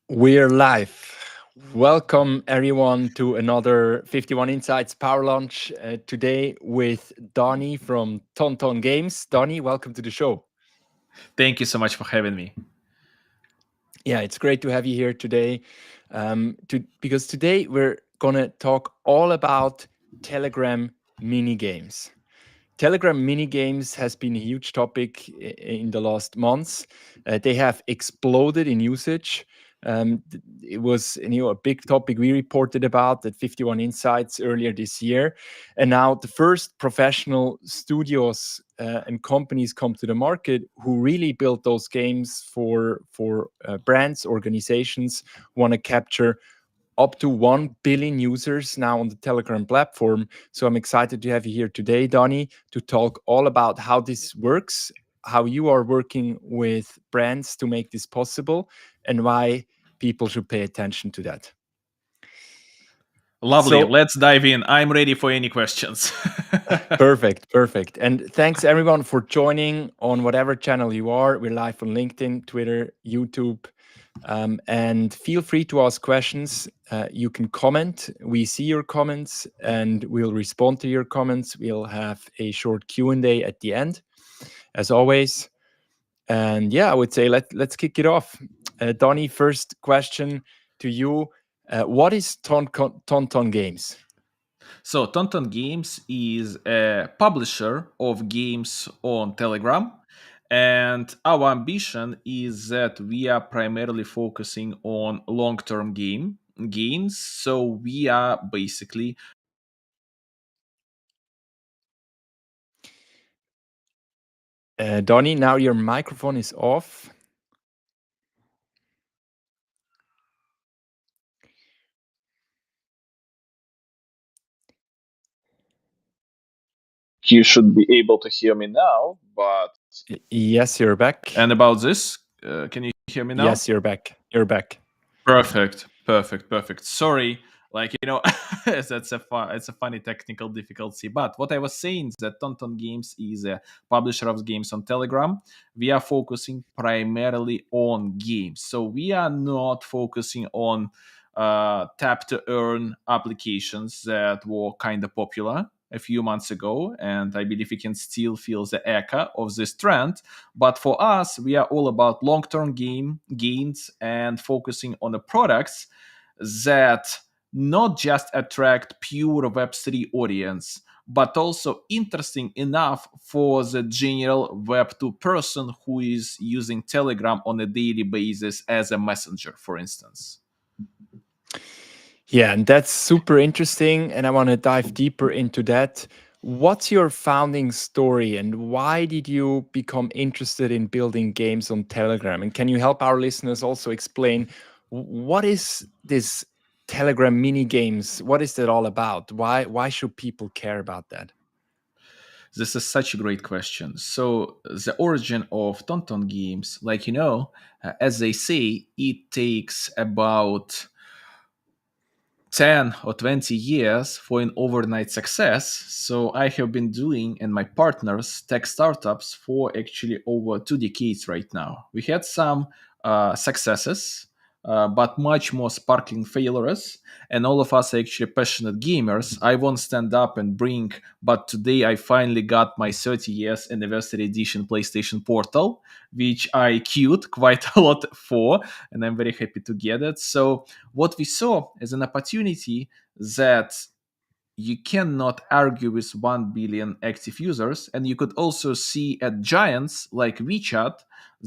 We're live. Welcome everyone to another 51 Insights Power Lunch today with Donnie from TonTon Games. Donnie, welcome to the show. Thank you so much for having me. Yeah, it's great to have you here today. Because today we're gonna talk all about Telegram mini games. Telegram mini games has been a huge topic in the last months. They have exploded in usage. It was a big topic we reported about at 51 Insights earlier this year, and now the first professional studios and companies come to the market who really built those games for brands, organizations want to capture up to 1 billion users now on the Telegram platform. So I'm excited to have you here today, Donnie, to talk all about how this works, how you are working with brands to make this possible, and why people should pay attention to that. Lovely. So Let's dive in. I'm ready for any questions. perfect. And thanks everyone for joining on whatever channel you are. We're live on LinkedIn, Twitter, YouTube. And feel free to ask questions. You can comment. We see your comments and we'll respond to your comments. We'll have a short Q&A at the end, as always. And yeah, I would say let's kick it off. Donnie, first question to you. What is TonTon Games? So, TonTon Games is a publisher of games on Telegram. And our ambition is that we are primarily focusing on long-term games. So we are basically Donnie, now your microphone is off. You should be able to hear me now, but Yes, you're back. And about this, can you hear me now? Yes, you're back. You're back. Perfect. Sorry, that's it's a funny technical difficulty. But what I was saying is that TonTon Games is a publisher of games on Telegram. We are focusing primarily on games, so we are not focusing on tap to earn applications that were kind of popular a few months ago, and I believe we can still feel the echo of this trend. But for us, we are all about long-term gains and focusing on the products that not just attract pure Web3 audience, but also interesting enough for the general Web2 person who is using Telegram on a daily basis as a messenger, for instance. Yeah, and that's super interesting. And I want to dive deeper into that. What's your founding story and why did you become interested in building games on Telegram? And can you help our listeners also explain what is this Telegram mini games? What is that all about? Why should people care about that? This is such a great question. So, the origin of TonTon Games, as they say, it takes about 10 or 20 years for an overnight success. So I have been doing and my partners tech startups for actually over 2 decades right now. We had some successes, but much more sparkling failures. And all of us are actually passionate gamers. I won't stand up and bring, but today I finally got my 30 years anniversary edition PlayStation Portal, which I queued quite a lot for, and I'm very happy to get it. So what we saw as an opportunity that you cannot argue with 1 billion active users, and you could also see at giants like WeChat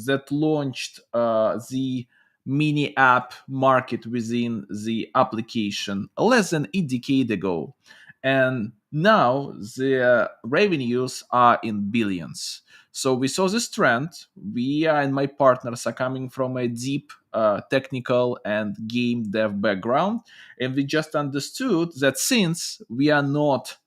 that launched the mini app market within the application less than a decade ago, and now the revenues are in billions. So we saw this trend. We and my partners are coming from a deep technical and game dev background, and we just understood that since we are not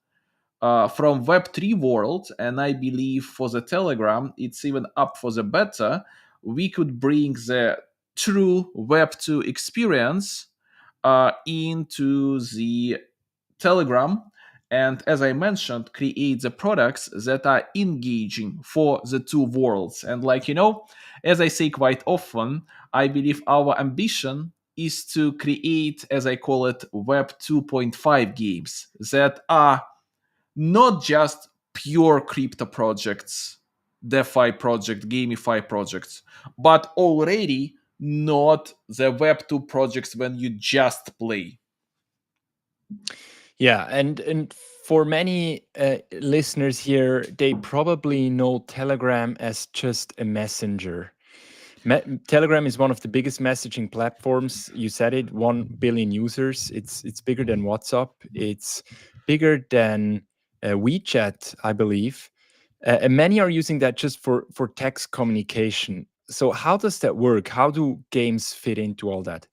from Web3 world, and I believe for the Telegram, it's even up for the better, we could bring the true Web2 experience into the Telegram, and as I mentioned, create the products that are engaging for the two worlds. And as I say quite often, I believe our ambition is to create, as I call it, Web 2.5 games that are not just pure crypto projects, DeFi project, gamify projects, but already not the Web 2 projects when you just play. Yeah, and for many listeners here, they probably know Telegram as just a messenger. Telegram is one of the biggest messaging platforms. You said it, 1 billion users. It's bigger than WhatsApp. It's bigger than WeChat, I believe. And many are using that just for text communication. So how does that work? How do games fit into all that?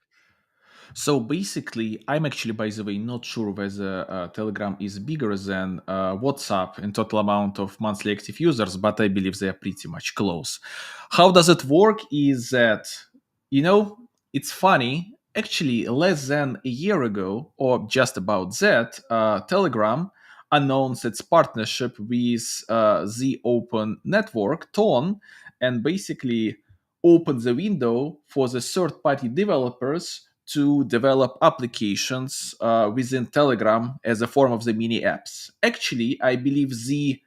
So basically, I'm actually, by the way, not sure whether Telegram is bigger than WhatsApp in total amount of monthly active users, but I believe they are pretty much close. How does it work? Is that, you know, it's funny. Actually, less than a year ago, or just about that, Telegram announced its partnership with the open network, Ton, and basically opened the window for the third party developers to develop applications within Telegram as a form of the mini apps. Actually, I believe the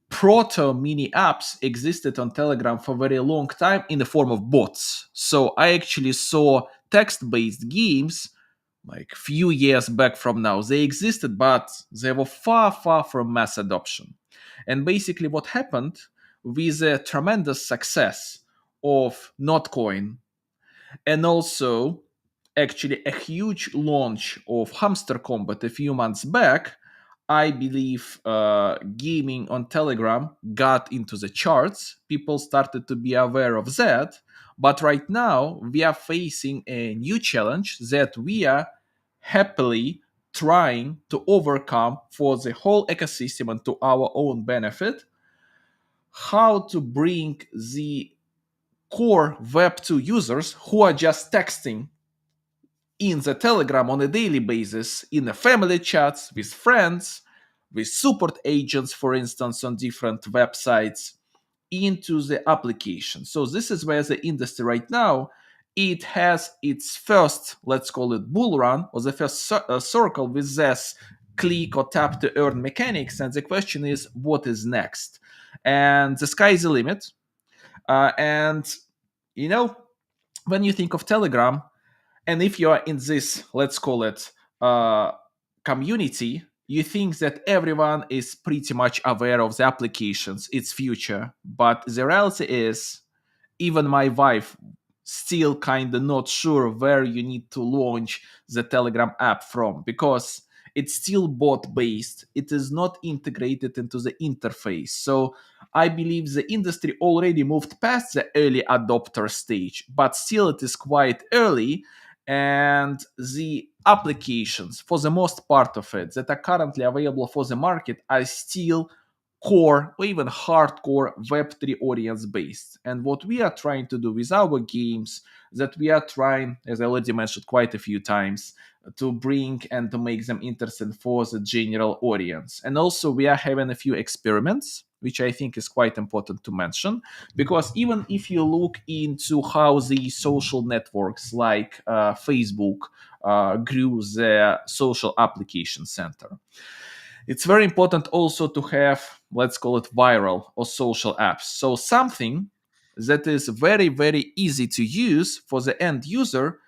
proto mini apps existed on Telegram for a very long time in the form of bots. So I actually saw text based games like few years back from now. They existed, but they were far, far from mass adoption. And basically, what happened with the tremendous success of Notcoin and also actually a huge launch of Hamster Combat a few months back, I believe gaming on Telegram got into the charts. People started to be aware of that. But right now, we are facing a new challenge that we are happily trying to overcome for the whole ecosystem and to our own benefit. How to bring the core Web2 users who are just texting in the Telegram on a daily basis, in the family chats, with friends, with support agents, for instance, on different websites, into the application. So this is where the industry right now, it has its first, let's call it bull run, or the first circle with this click or tap to earn mechanics. And the question is, what is next? And the sky is the limit. And, you know, when you think of Telegram, and if you are in this, let's call it community, you think that everyone is pretty much aware of the applications, its future. But the reality is, even my wife still kind of not sure where you need to launch the Telegram app from, because it's still bot based. It is not integrated into the interface. So I believe the industry already moved past the early adopter stage, but still it is quite early. And the applications, for the most part of it, that are currently available for the market are still core or even hardcore Web3 audience based. And what we are trying to do with our games, that we are trying, as I already mentioned quite a few times, to bring and to make them interesting for the general audience. And also we are having a few experiments, which I think is quite important to mention, because even if you look into how the social networks like Facebook grew their social application center, it's very important also to have, let's call it viral or social apps. So something that is very, very easy to use for the end user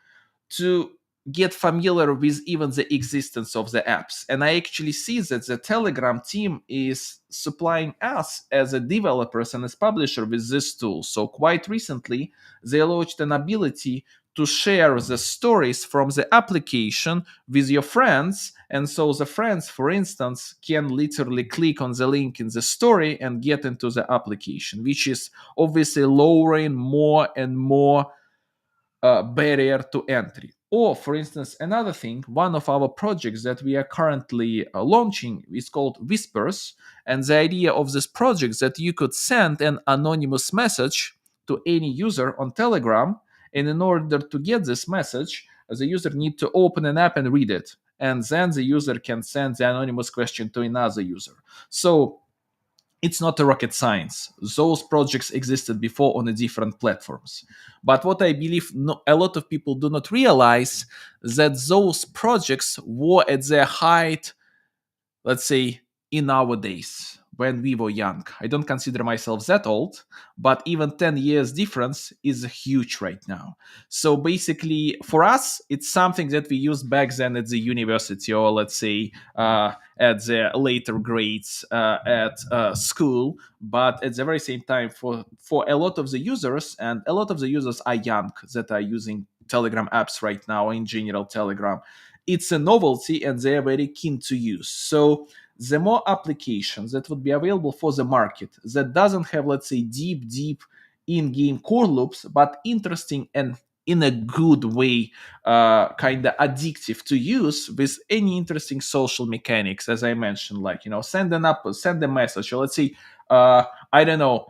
to get familiar with even the existence of the apps. And I actually see that the Telegram team is supplying us as a developers and as publisher with this tool. So quite recently, they launched an ability to share the stories from the application with your friends. And so the friends, for instance, can literally click on the link in the story and get into the application, which is obviously lowering more and more barrier to entry. Or, for instance, another thing, one of our projects that we are currently launching is called Whispers. And the idea of this project is that you could send an anonymous message to any user on Telegram. And in order to get this message, the user needs to open an app and read it. And then the user can send the anonymous question to another user. So It's not a rocket science. Those projects existed before on the different platforms. But what I believe a lot of people do not realize, that those projects were at their height, let's say, in our days when we were young. I don't consider myself that old, but even 10 years difference is huge right now. So basically, for us, it's something that we used back then at the university, or let's say at the later grades at school. But at the very same time, for a lot of the users, and a lot of the users are young that are using Telegram apps right now, in general Telegram, it's a novelty and they're very keen to use. So the more applications that would be available for the market that doesn't have, let's say, deep in-game core loops, but interesting and in a good way, kind of addictive to use, with any interesting social mechanics, as I mentioned, like, send a message, or let's say, I don't know,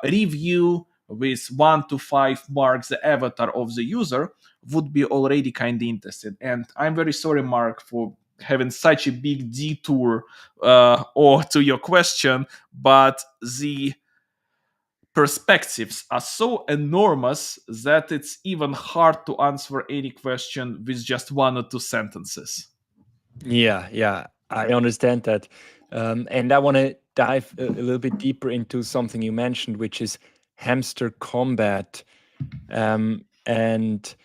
review with 1 to 5 marks the avatar of the user, would be already kind of interested. And I'm very sorry, Mark, for having such a big detour or to your question, but the perspectives are so enormous that it's even hard to answer any question with just 1 or 2 sentences. Yeah, yeah, I understand that. And I want to dive a little bit deeper into something you mentioned, which is hamster combat. And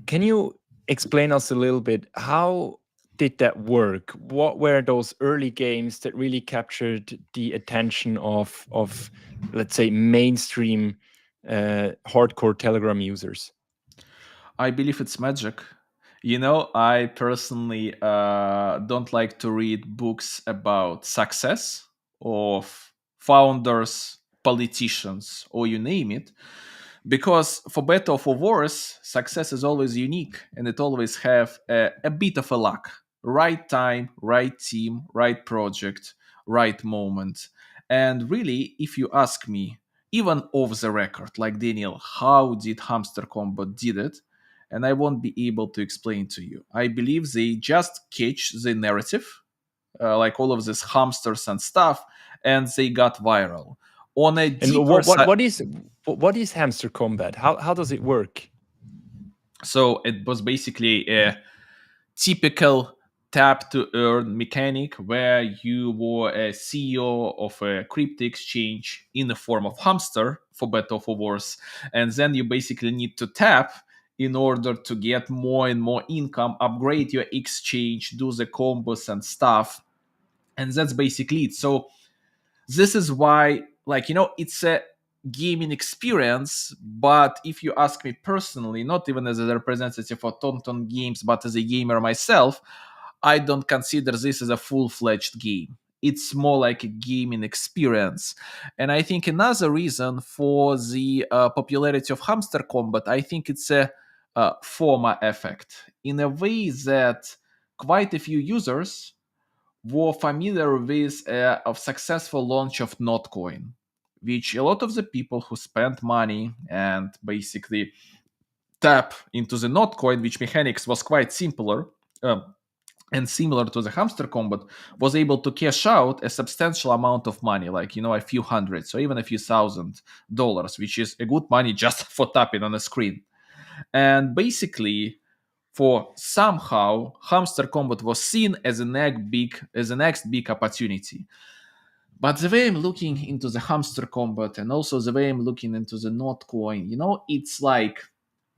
can you explain us a little bit, how did that work? What were those early games that really captured the attention of let's say mainstream hardcore Telegram users? I believe it's magic. I personally don't like to read books about success of founders, politicians, or you name it, because for better or for worse, success is always unique and it always have a bit of a luck. Right time, right team, right project, right moment. And really, if you ask me, even off the record, like Daniel, how did Hamster Combat did it? And I won't be able to explain to you. I believe they just catch the narrative, like all of these hamsters and stuff, and they got viral. On a And deeper side, what is hamster combat? How does it work? so it was basically a typical tap to earn mechanic where you were a CEO of a crypto exchange in the form of hamster, for better or for worse, and then you basically need to tap in order to get more and more income, upgrade your exchange, do the combos and stuff, and that's basically it. So this is why, like, it's a gaming experience. But if you ask me personally, not even as a representative for TonTon Games, but as a gamer myself, I don't consider this as a full-fledged game. It's more like a gaming experience. And I think another reason for the popularity of hamster combat, I think it's a former effect, in a way that quite a few users were familiar with a successful launch of Notcoin, which a lot of the people who spent money and basically tap into the Notcoin, which mechanics was quite simpler and similar to the hamster combat, was able to cash out a substantial amount of money, like, a few hundreds or even a few $1,000, which is a good money just for tapping on a screen. And basically, for somehow hamster combat was seen as the next big opportunity. But the way I'm looking into the hamster combat, and also the way I'm looking into the Notcoin, it's like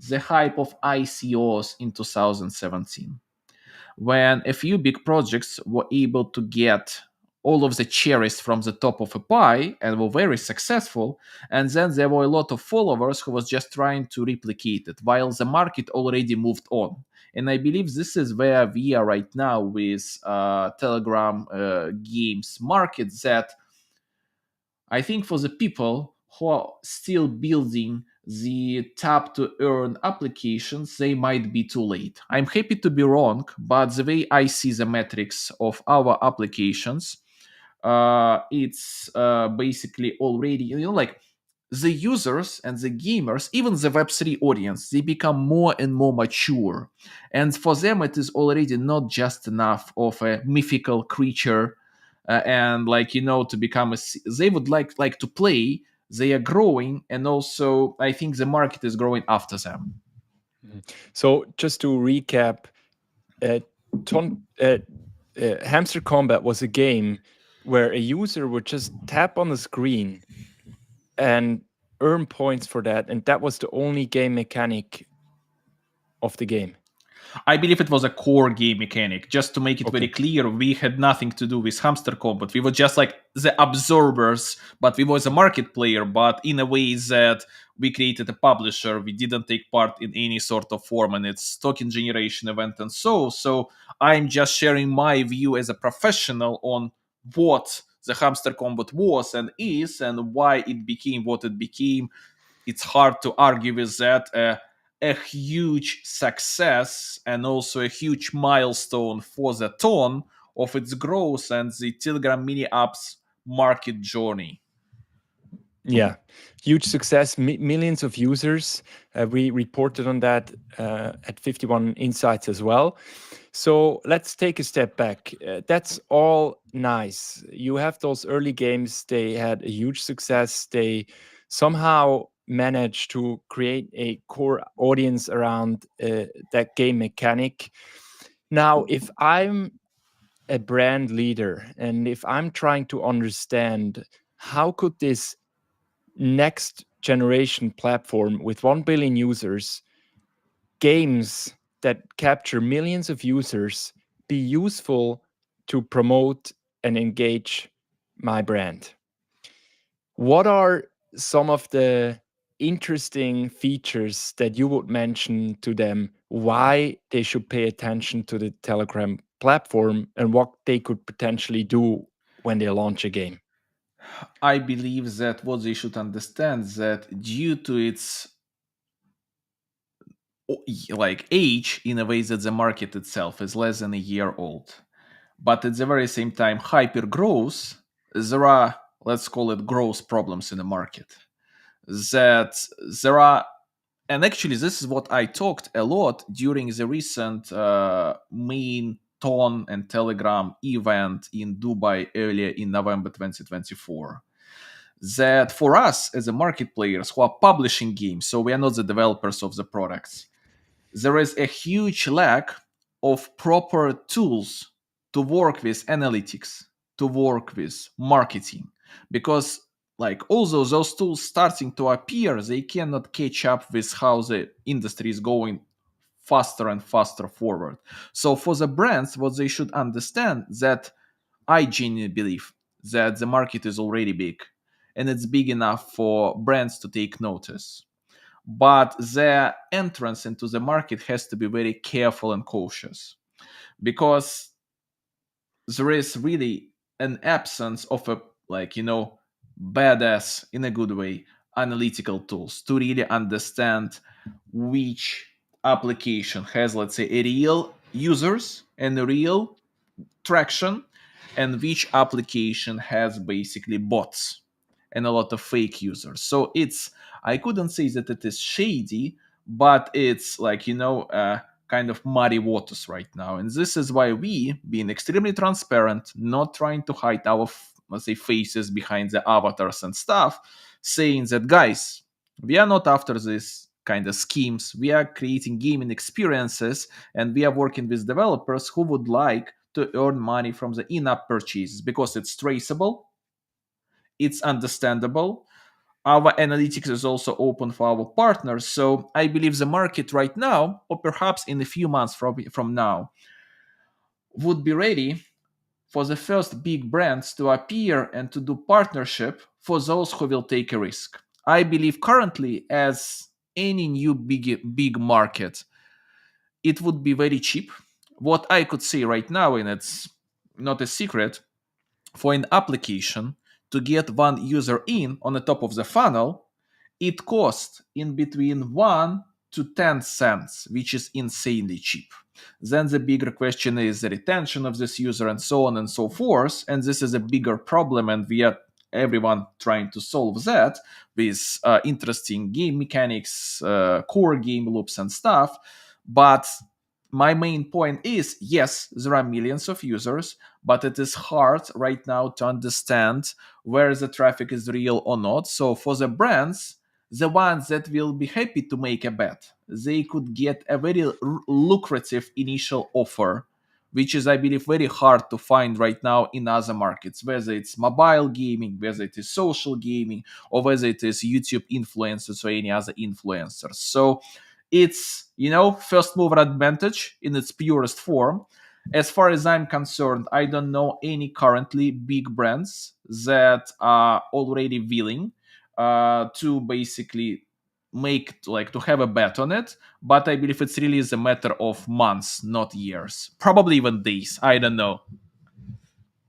the hype of ICOs in 2017, when a few big projects were able to get all of the cherries from the top of a pie and were very successful, and then there were a lot of followers who was just trying to replicate it while the market already moved on. And I believe this is where we are right now with Telegram games market, that I think for the people who are still building the tap to earn applications, they might be too late. I'm happy to be wrong, but the way I see the metrics of our applications, it's basically already, like, the users and the gamers, even the Web3 audience, they become more and more mature. And for them, it is already not just enough of a mythical creature and to become they would like to play. They are growing, and also I think the market is growing after them. Mhm. So just to recap, uh, Ton, uh, Hamster Combat was a game where a user would just tap on the screen and earn points for that, and that was the only game mechanic of the game. I believe it was a core game mechanic. Just to make it very Okay. clear, we had nothing to do with Hamster Combat. We were just like the observers, but we was a market player, but in a way that we created a publisher. We didn't take part in any sort of form, and it's token generation event and so I'm just sharing my view as a professional on what the Hamster Combat was and is, and why it became what it became. It's hard to argue with that. A huge success and also a huge milestone for the tone of its growth and the Telegram mini apps market journey. Yeah, huge success, millions of users. We reported on that at 51 Insights as well. So let's take a step back. That's all nice. You have those early games, they had a huge success. They somehow managed to create a core audience around that game mechanic. Now, if I'm a brand leader and if I'm trying to understand how could this next generation platform with 1 billion users, games that capture millions of users, be useful to promote and engage my brand? What are some of the interesting features that you would mention to them why they should pay attention to the Telegram platform and what they could potentially do when they launch a game? I believe that what they should understand that due to its age, in a way that the market itself is less than a year old, but at the very same time hyper growth, there are, let's call it, growth problems in the market. That there are, and actually this is what I talked a lot during the recent main Ton and Telegram event in Dubai earlier in November 2024, that for us as a market players who are publishing games, so we are not the developers of the products, there is a huge lack of proper tools to work with analytics, to work with marketing, because although those tools starting to appear, they cannot catch up with how the industry is going faster and faster forward. So for the brands, what they should understand, that I genuinely believe that the market is already big and it's big enough for brands to take notice, but their entrance into the market has to be very careful and cautious, because there is really an absence of a badass, in a good way, analytical tools to really understand which application has, let's say, a real users and a real traction, and which application has basically bots and a lot of fake users. So it's, I couldn't say that it is shady, but it's kind of muddy waters right now. And this is why we, being extremely transparent, not trying to hide our let's say faces behind the avatars and stuff, saying that, guys, we are not after this kind of schemes. We are creating gaming experiences, and we are working with developers who would like to earn money from the in-app purchases, because it's traceable, it's understandable. Our analytics is also open for our partners. So I believe the market right now, or perhaps in a few months from now, would be ready for the first big brands to appear and to do partnership for those who will take a risk. I believe currently, as any new big market, it would be very cheap. What I could say right now, and it's not a secret, for an application to get one user in on the top of the funnel, it costs in between 1 to 10 cents, which is insanely cheap. Then the bigger question is the retention of this user and so on and so forth. And this is a bigger problem, and we are everyone trying to solve that with interesting game mechanics, core game loops and stuff. But my main point is, yes, there are millions of users, but it is hard right now to understand where the traffic is real or not. So for the brands, the ones that will be happy to make a bet, they could get a very lucrative initial offer, which is, I believe, very hard to find right now in other markets, whether it's mobile gaming, whether it is social gaming, or whether it is YouTube influencers or any other influencers. So it's, first mover advantage in its purest form. As far as I'm concerned, I don't know any currently big brands that are already willing to basically make, like, to have a bet on it. But I believe it's really is a matter of months, not years, probably even days, I don't know.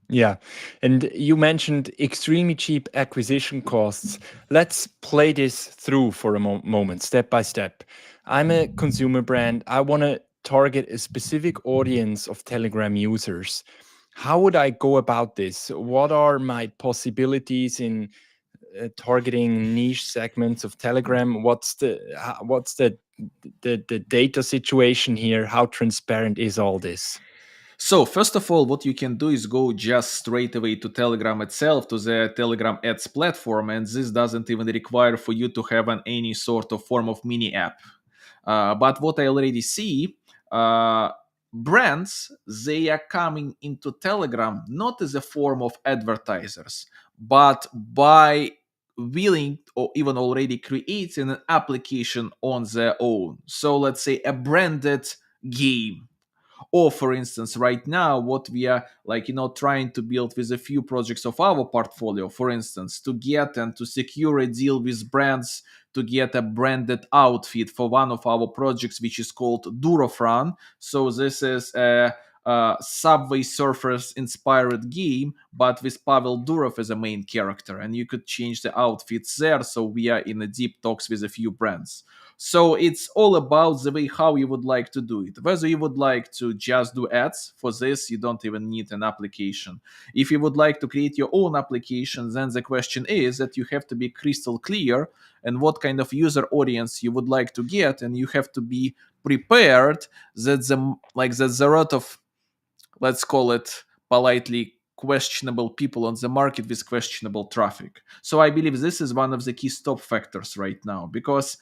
Yeah. And you mentioned extremely cheap acquisition costs. Let's play this through for a moment, step by step. I'm a consumer brand. I want to target a specific audience of Telegram users. How would I go about this? What are my possibilities in targeting niche segments of Telegram? What's the data situation here? How transparent is all this? So, first of all, what you can do is go just straight away to Telegram itself, to the Telegram ads platform, and this doesn't even require for you to have any sort of form of mini app. But what I already see, brands, they are coming into Telegram not as a form of advertisers, but by willing or even already creating an application on their own. So let's say a branded game, or for instance, right now, what we are, like, trying to build with a few projects of our portfolio, for instance, to get and to secure a deal with brands to get a branded outfit for one of our projects, which is called Durofran. So this is a Subway Surfers inspired game, but with Pavel Durov as a main character, and you could change the outfits there. So we are in a deep talks with a few brands. So it's all about the way how you would like to do it. Whether you would like to just do ads, for this you don't even need an application. If you would like to create your own application, then the question is that you have to be crystal clear and what kind of user audience you would like to get, and you have to be prepared that there's a lot of, let's call it politely, questionable people on the market with questionable traffic. So I believe this is one of the key stop factors right now, because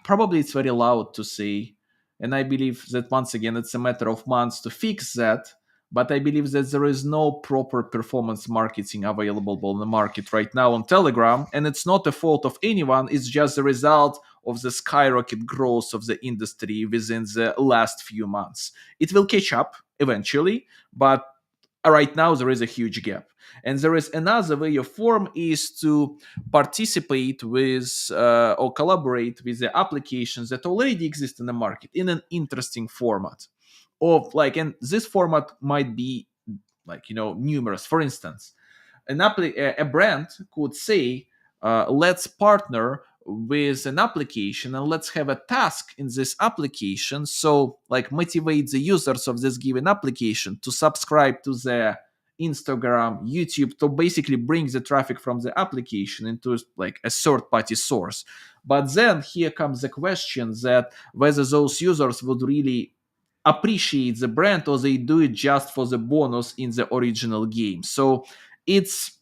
probably it's very loud to say, and I believe that once again it's a matter of months to fix that. But I believe that there is no proper performance marketing available on the market right now on Telegram, and it's not a fault of anyone. It's just the result of the skyrocket growth of the industry within the last few months. It will catch up eventually, but right now there is a huge gap. And there is another way of form is to participate with or collaborate with the applications that already exist in the market in an interesting format of, like, and this format might be, like, numerous. For instance, a brand could say, let's partner with an application and let's have a task in this application, so, like, motivate the users of this given application to subscribe to the Instagram, YouTube, to basically bring the traffic from the application into, like, a third party source. But then here comes the question that whether those users would really appreciate the brand, or they do it just for the bonus in the original game. So it's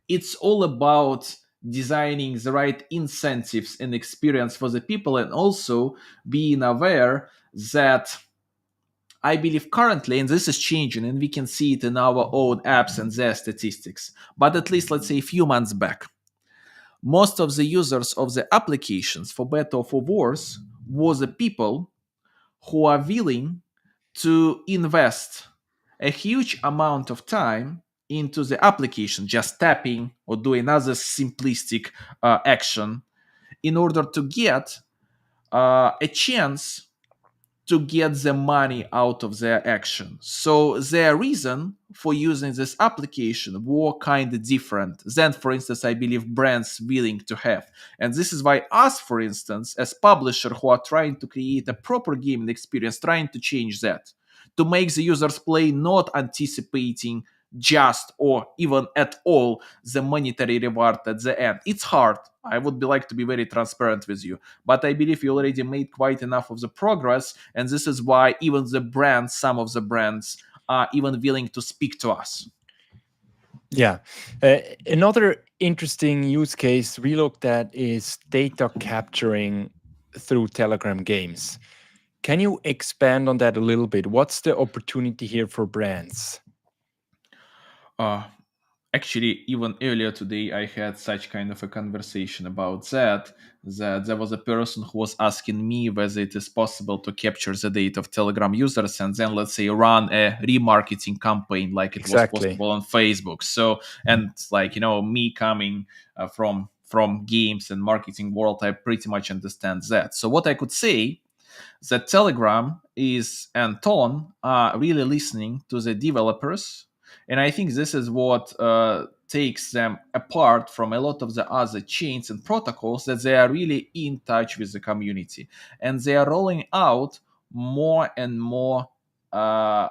it's all about designing the right incentives and experience for the people, and also being aware that, I believe currently, and this is changing, and we can see it in our own apps and their statistics, but at least, let's say, a few months back, most of the users of the applications, for better or for worse, was the people who are willing to invest a huge amount of time into the application, just tapping or doing another simplistic action, in order to get a chance to get the money out of their action. So their reason for using this application were kind of different than, for instance, I believe brands willing to have. And this is why us, for instance, as publisher who are trying to create a proper gaming experience, trying to change that, to make the users play not anticipating just or even at all the monetary reward at the end. It's hard. I would be like to be very transparent with you, but I believe we already made quite enough of the progress, and this is why even the brands, some of the brands, are even willing to speak to us. Yeah. Another interesting use case we looked at is data capturing through Telegram games. Can you expand on that a little bit? What's the opportunity here for brands? Uh, Actually, even earlier today, I had such kind of a conversation about that. That there was a person who was asking me whether it is possible to capture the data of Telegram users and then, let's say, run a remarketing campaign like it was Exactly. possible on Facebook. So, and like me coming from games and marketing world, I pretty much understand that. So, what I could say that Telegram is and Ton are really listening to the developers, and I think this is what takes them apart from a lot of the other chains and protocols, that they are really in touch with the community, and they are rolling out more and more uh,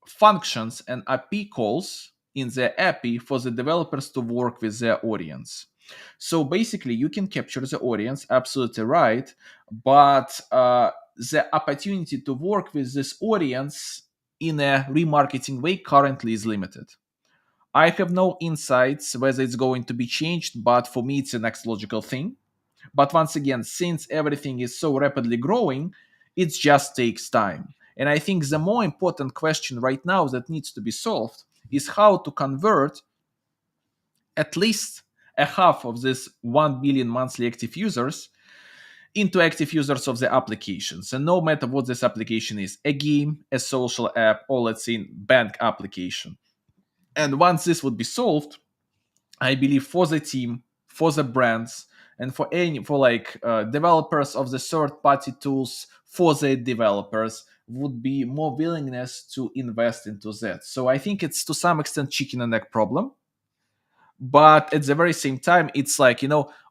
functions and API calls in the API for the developers to work with their audience. So basically, you can capture the audience, absolutely right, but the opportunity to work with this audience in a remarketing way currently is limited. I have no insights whether it's going to be changed, but for me, it's the next logical thing. But once again, since everything is so rapidly growing, it just takes time. And I think the more important question right now that needs to be solved is how to convert at least a half of this 1 billion monthly active users into active users of the applications. And no matter what this application is, a game, a social app, or let's say bank application. And once this would be solved, I believe for the team, for the brands, and for like developers of the third-party tools, for the developers would be more willingness to invest into that. So I think it's to some extent chicken and egg problem, but at the very same time, it's like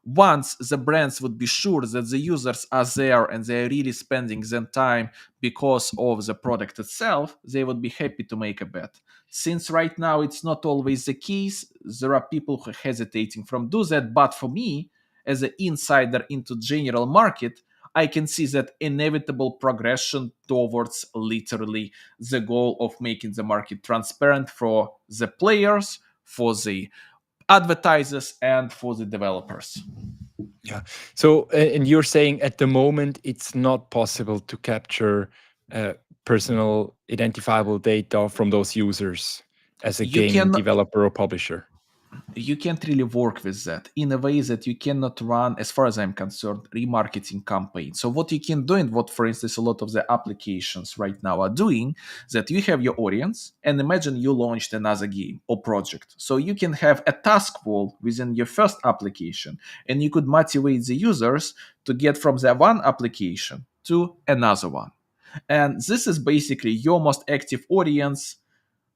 once the brands would be sure that the users are there and they're really spending their time because of the product itself, they would be happy to make a bet. Since right now it's not always the case, there are people who are hesitating from do that. But for me, as an insider into general market, I can see that inevitable progression towards literally the goal of making the market transparent for the players, for the advertisers, and for the developers. Yeah. So, and you're saying at the moment it's not possible to capture uh, personal identifiable data from those users as a You game can developer or publisher. you can't really work with that in a way that you cannot run, as far as I'm concerned, remarketing campaigns. So what you can do, and what for instance a lot of the applications right now are doing, that you have your audience, and imagine you launched another game or project, so you can have a task wall within your first application, and you could motivate the users to get from the one application to another one. And this is basically your most active audience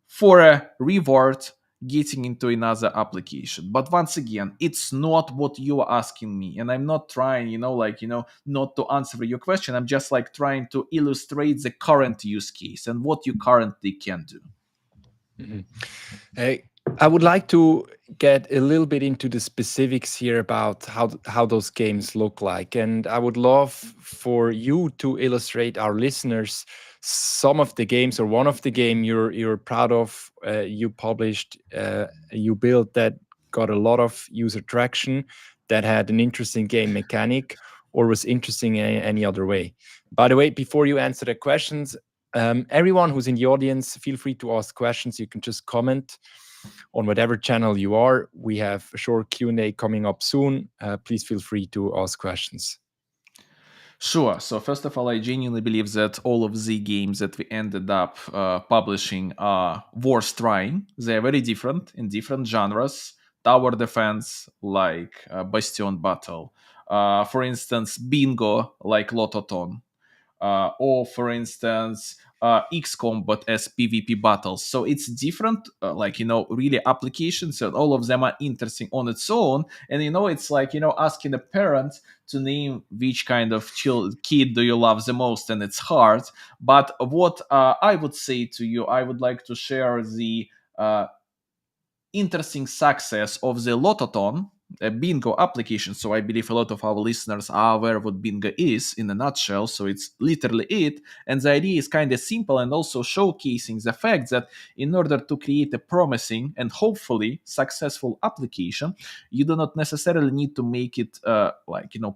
for a reward getting into another application. But once again, it's not what you are asking me, and I'm not trying not to answer your question. I'm just like trying to illustrate the current use case and what you currently can do. Mhm. Hey, I would like to get a little bit into the specifics here about how those games look like, and I would love for you to illustrate our listeners some of the games or one of the game you're proud of, you published, you built that got a lot of user traction, that had an interesting game mechanic, or was interesting in any other way. By the way, before you answer the questions, everyone who's in the audience, feel free to ask questions. You can just comment on whatever channel you are. We have a short Q&A coming up soon. Please feel free to ask questions. Sure. So first of all, I genuinely believe that all of the games that we ended up publishing are worth trying. They are very different in different genres. Tower defense, like Bastion Battle. For instance, Bingo, like Lototon. Or for instance XCOM but as PvP battles. So it's different, really applications, and all of them are interesting on its own. And it's like asking a parent to name which kind of kid do you love the most, and it's hard. But what I would say to you, I would like to share the uh, interesting success of the Lototon, a bingo application. So I believe a lot of our listeners are aware what bingo is in a nutshell. So it's literally it. And the idea is kind of simple and also showcasing the fact that in order to create a promising and hopefully successful application, you do not necessarily need to make it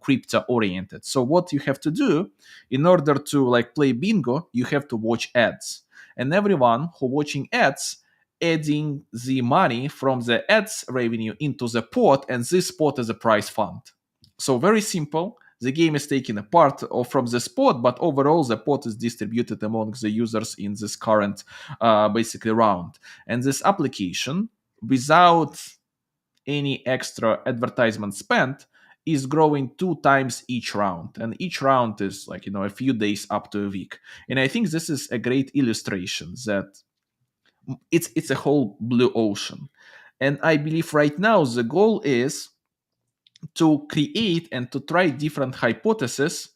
crypto oriented. So what you have to do in order to like play bingo, you have to watch ads. And everyone who watching ads adding the money from the ads revenue into the pot, and this pot is a prize fund. So very simple. The game is taken apart from the pot, but overall the pot is distributed among the users in this current basically round. And this application, without any extra advertisement spent, is growing 2 times each round, and each round is like a few days up to a week. And I think this is a great illustration that it's a whole blue ocean. And I believe right now the goal is to create and to try different hypotheses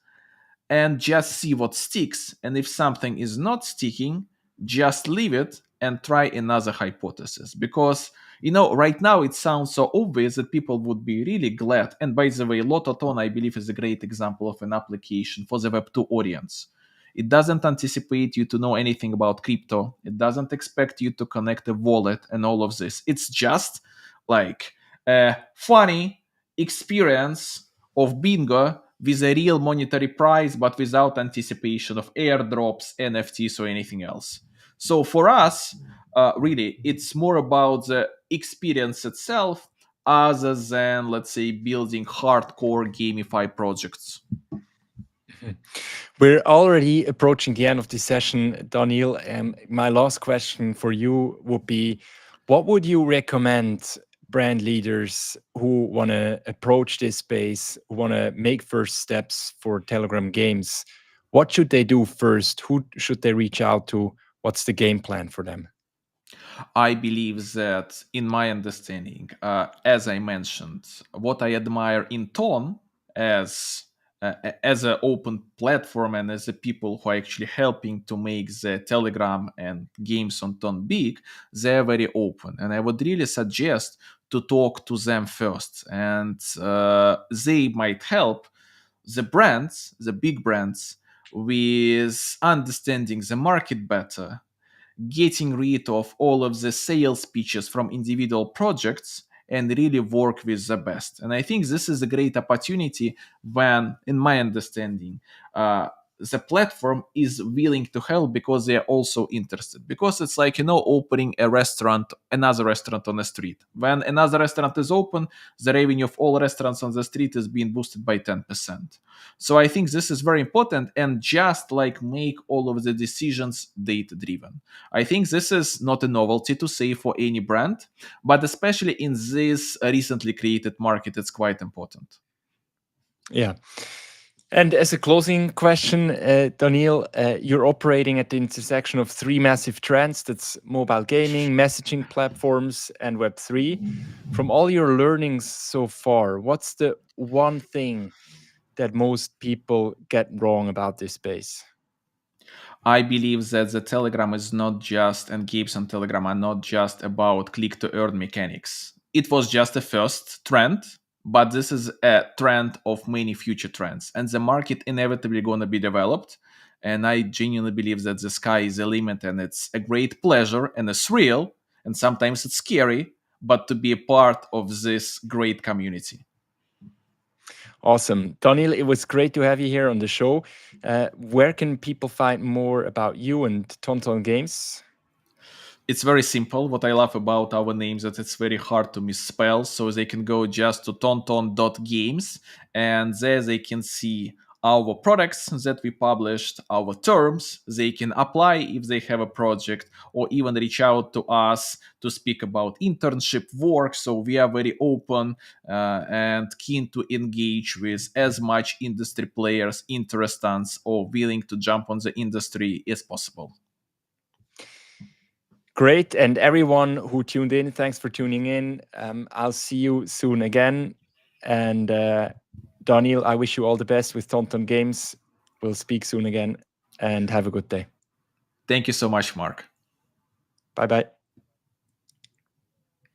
and just see what sticks. And if something is not sticking, just leave it and try another hypothesis. Because, right now it sounds so obvious that people would be really glad. And by the way, Lototon, I believe, is a great example of an application for the Web2 audience. It doesn't anticipate you to know anything about crypto. It doesn't expect you to connect a wallet and all of this. It's just like a funny experience of bingo with a real monetary prize, but without anticipation of airdrops, NFTs, or anything else. So for us, really, it's more about the experience itself other than, let's say, building hardcore gamified projects. We're already approaching the end of this session, Daniil. My last question for you would be, what would you recommend brand leaders who want to approach this space, who want to make first steps for Telegram games? What should they do first? Who should they reach out to? What's the game plan for them? I believe that, in my understanding, as I mentioned, what I admire in Ton as as an open platform and as the people who are actually helping to make the Telegram and games on Ton big, they're very open. And I would really suggest to talk to them first. And they might help the brands, the big brands, with understanding the market better, getting rid of all of the sales pitches from individual projects, and really work with the best. And I think this is a great opportunity when, in my understanding, the platform is willing to help because they are also interested. Because it's like, opening a restaurant, another restaurant on the street. When another restaurant is open, the revenue of all restaurants on the street is being boosted by 10%. So I think this is very important, and just like make all of the decisions data driven. I think this is not a novelty to say for any brand, but especially in this recently created market, it's quite important. Yeah. And as a closing question, Daniil, you're operating at the intersection of three massive trends. That's mobile gaming, messaging platforms, and Web3. From all your learnings so far, what's the one thing that most people get wrong about this space? I believe that the Telegram is not just, and games on Telegram are not just about click to earn mechanics. It was just a first trend, but this is a trend of many future trends, and the market inevitably going to be developed. And I genuinely believe that the sky is the limit, and it's a great pleasure and a thrill, and sometimes it's scary, but to be a part of this great community. Awesome. Daniil, it was great to have you here on the show. Where can people find more about you and TonTon Games? It's very simple. What I love about our names that it's very hard to misspell, so they can go just to tonton.games, and there they can see our products that we published, our terms. They can apply if they have a project, or even reach out to us to speak about internship work. So we are very open and keen to engage with as much industry players, interessants, or willing to jump on the industry as possible. Great. And everyone who tuned in, thanks for tuning in. I'll see you soon again. And Daniil, I wish you all the best with TonTon Games. We'll speak soon again, and have a good day. Thank you so much, Mark. Bye bye.